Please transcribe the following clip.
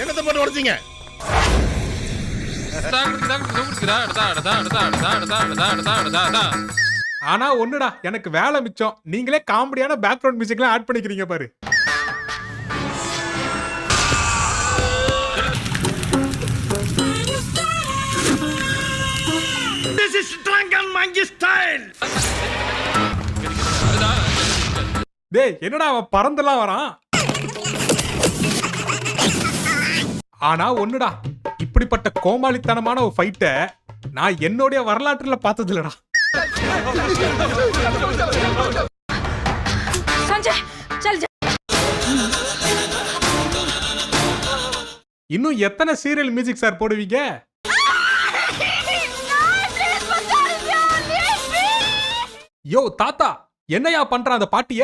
என்னத்தை போட்டு உடைச்சிங்க? ஆனா ஒண்ணுடா, எனக்கு வேலை மிச்சம். நீங்களே காமெடியான பேக்ரவுண்ட் மியூசிக்லாம் ஆட் பண்ணிக்கிறீங்க பாரு. This is Drunken Monkey style. டேய், என்னடா அவன் பறந்துலாம் வரான்? ஆனா ஒண்ணுடா, இப்படிப்பட்ட கோமாளித்தனமான ஒரு ஃபைட்ட நான் என்னோட வரலாற்றுல பார்த்தது இல்லடா. संजय चल जा। இன்னும் எத்தனை சீரியல் மியூசிக் சார் போடுவீங்க? யோ தாத்தா, என்னையா பண்ற அந்த பாட்டிய?